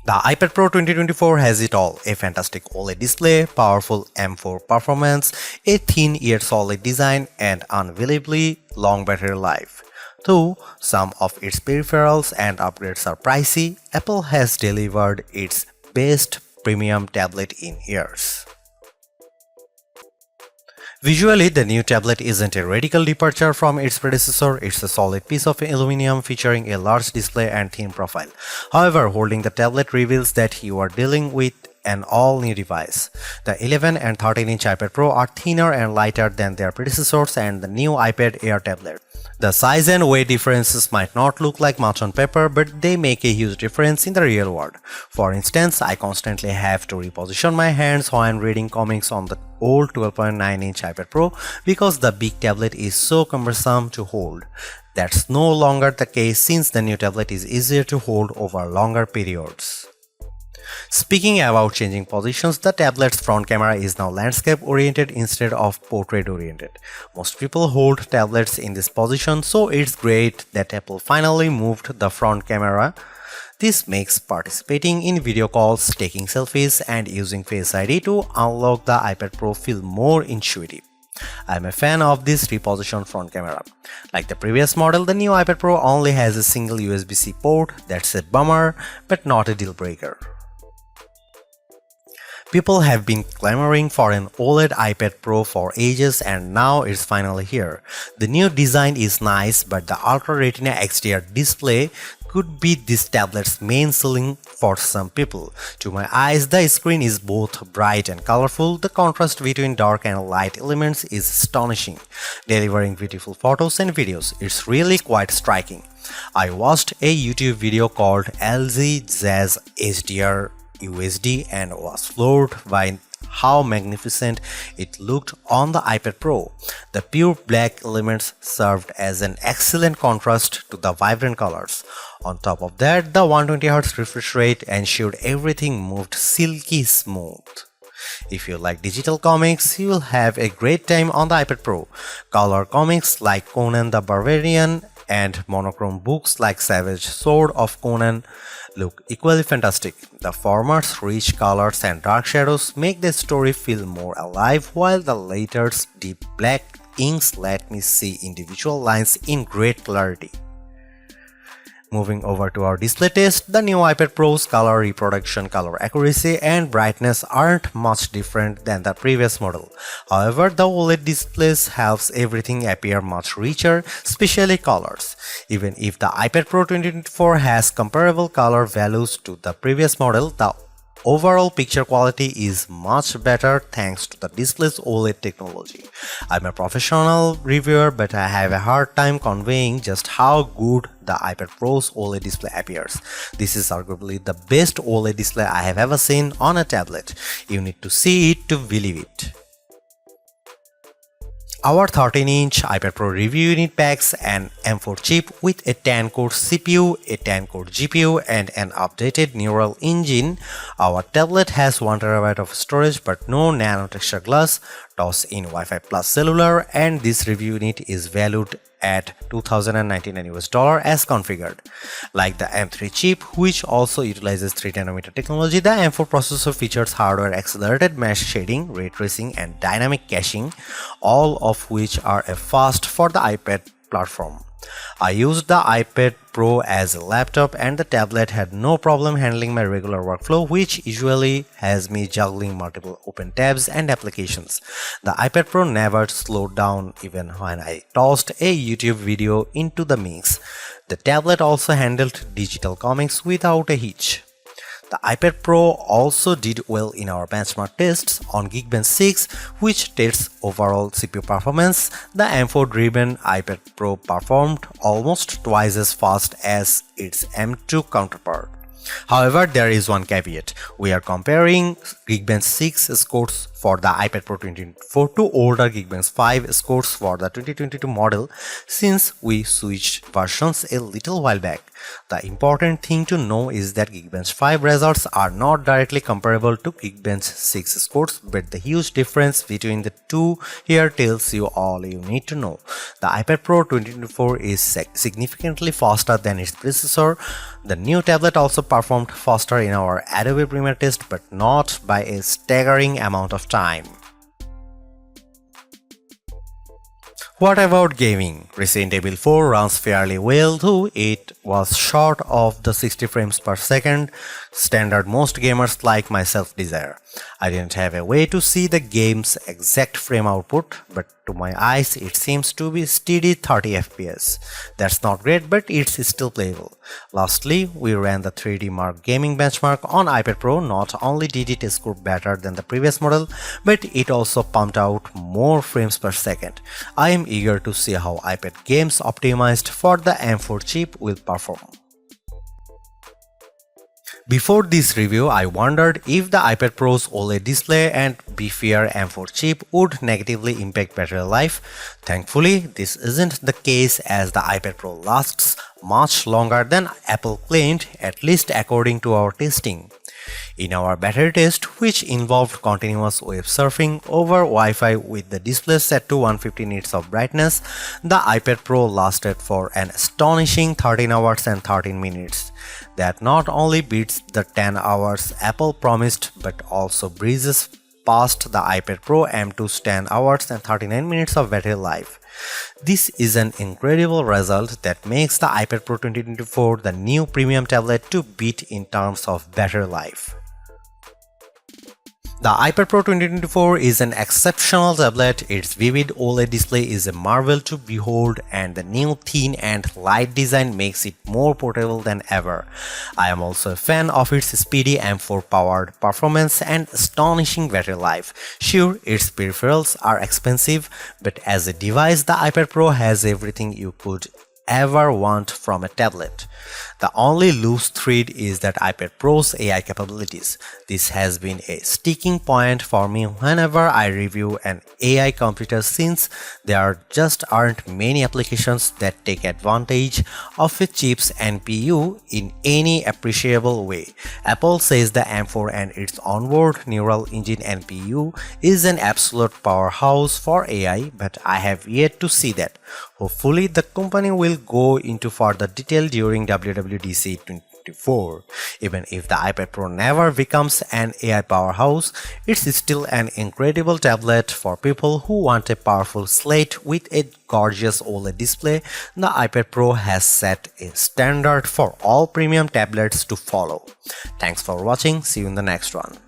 The iPad Pro 2024 has it all: a fantastic OLED display, powerful M4 performance, a thin yet solid design, and unbelievably long battery life. Though some of its peripherals and upgrades are pricey, Apple has delivered its best premium tablet in years. Visually, the new tablet isn't a radical departure from its predecessor. It's a solid piece of aluminum featuring a large display and thin profile. However, holding the tablet reveals that you are dealing with an all-new device. The 11 and 13-inch iPad Pro are thinner and lighter than their predecessors and the new iPad Air tablet. The size and weight differences might not look like much on paper, but they make a huge difference in the real world. For instance, I constantly have to reposition my hands when reading comics on the old 12.9-inch iPad Pro because the big tablet is so cumbersome to hold. That's no longer the case since the new tablet is easier to hold over longer periods. Speaking about changing positions, the tablet's front camera is now landscape-oriented instead of portrait-oriented. Most people hold tablets in this position, so it's great that Apple finally moved the front camera. This makes participating in video calls, taking selfies, and using Face ID to unlock the iPad Pro feel more intuitive. I'm a fan of this repositioned front camera. Like the previous model, the new iPad Pro only has a single USB-C port. That's a bummer, but not a deal breaker. People have been clamoring for an OLED iPad Pro for ages and now it's finally here. The new design is nice, but the Ultra Retina XDR display could be this tablet's main selling for some people. To my eyes, the screen is both bright and colorful. The contrast between dark and light elements is astonishing, delivering beautiful photos and videos. It's really quite striking. I watched a YouTube video called LG Jazz HDR USD and was floored by how magnificent it looked on the iPad Pro. The pure black elements served as an excellent contrast to the vibrant colors. On top of that, the 120Hz refresh rate ensured everything moved silky smooth. If you like digital comics, you will have a great time on the iPad Pro. Color comics like Conan the Barbarian and monochrome books like Savage Sword of Conan look equally fantastic. The former's rich colors and dark shadows make the story feel more alive, while the latter's deep black inks let me see individual lines in great clarity. Moving over to our display test, the new iPad Pro's color reproduction, color accuracy, and brightness aren't much different than the previous model. However, the OLED displays helps everything appear much richer, especially colors. Even if the iPad Pro 2024 has comparable color values to the previous model, the overall picture quality is much better thanks to the display's OLED technology. I'm a professional reviewer, but I have a hard time conveying just how good the iPad Pro's OLED display appears. This is arguably the best OLED display I have ever seen on a tablet. You need to see it to believe it. Our 13-inch iPad Pro review unit packs an M4 chip with a 10-core CPU, a 10-core GPU, and an updated neural engine. Our tablet has 1TB of storage but no nano texture glass, toss-in Wi-Fi plus cellular, and this review unit is valued at $2,099 as configured. Like the M3 chip, which also utilizes 3nm technology, the M4 processor features hardware-accelerated mesh shading, ray tracing, and dynamic caching, all of which are a first for the iPad platform. I used the iPad Pro as a laptop and the tablet had no problem handling my regular workflow, which usually has me juggling multiple open tabs and applications. The iPad Pro never slowed down even when I tossed a YouTube video into the mix. The tablet also handled digital comics without a hitch. The iPad Pro also did well in our benchmark tests on Geekbench 6, which tests overall CPU performance. The M4-driven iPad Pro performed almost twice as fast as its M2 counterpart. However, there is one caveat. We are comparing Geekbench 6 scores for the iPad Pro 2024 to older Geekbench 5 scores for the 2022 model since we switched versions a little while back. The important thing to know is that Geekbench 5 results are not directly comparable to Geekbench 6 scores, but the huge difference between the two here tells you all you need to know. The iPad Pro 2024 is significantly faster than its predecessor. The new tablet also performed faster in our Adobe Premiere test, but not by a staggering amount of time. What about gaming? Resident Evil 4 runs fairly well, though it was short of the 60 frames per second standard most gamers like myself desire. I didn't have a way to see the game's exact frame output, but to my eyes it seems to be steady 30 FPS. That's not great, but it's still playable. Lastly, we ran the 3D Mark gaming benchmark on iPad Pro. Not only did it score better than the previous model, but it also pumped out more frames per second. I am eager to see how iPad games optimized for the M4 chip will perform. Before this review, I wondered if the iPad Pro's OLED display and beefier M4 chip would negatively impact battery life. Thankfully, this isn't the case, as the iPad Pro lasts much longer than Apple claimed, at least according to our testing. In our battery test, which involved continuous web surfing over Wi-Fi with the display set to 150 nits of brightness, the iPad Pro lasted for an astonishing 13 hours and 13 minutes. That not only beats the 10 hours Apple promised, but also breezes past the iPad Pro M2's 10 hours and 39 minutes of battery life. This is an incredible result that makes the iPad Pro 2024 the new premium tablet to beat in terms of battery life. The iPad Pro 2024 is an exceptional tablet. Its vivid OLED display is a marvel to behold, and the new thin and light design makes it more portable than ever. I am also a fan of its speedy M4 powered performance and astonishing battery life. Sure, its peripherals are expensive, but as a device, the iPad Pro has everything you could ever want from a tablet. The only loose thread is that iPad Pro's AI capabilities. This has been a sticking point for me whenever I review an AI computer, since there just aren't many applications that take advantage of a chip's NPU in any appreciable way. Apple says the M4 and its onboard neural engine NPU is an absolute powerhouse for AI, but I have yet to see that. Hopefully, the company will go into further detail during WWDC 2024. Even if the iPad Pro never becomes an AI powerhouse, it's still an incredible tablet for people who want a powerful slate with a gorgeous OLED display. The iPad Pro has set a standard for all premium tablets to follow. Thanks for watching. See you in the next one.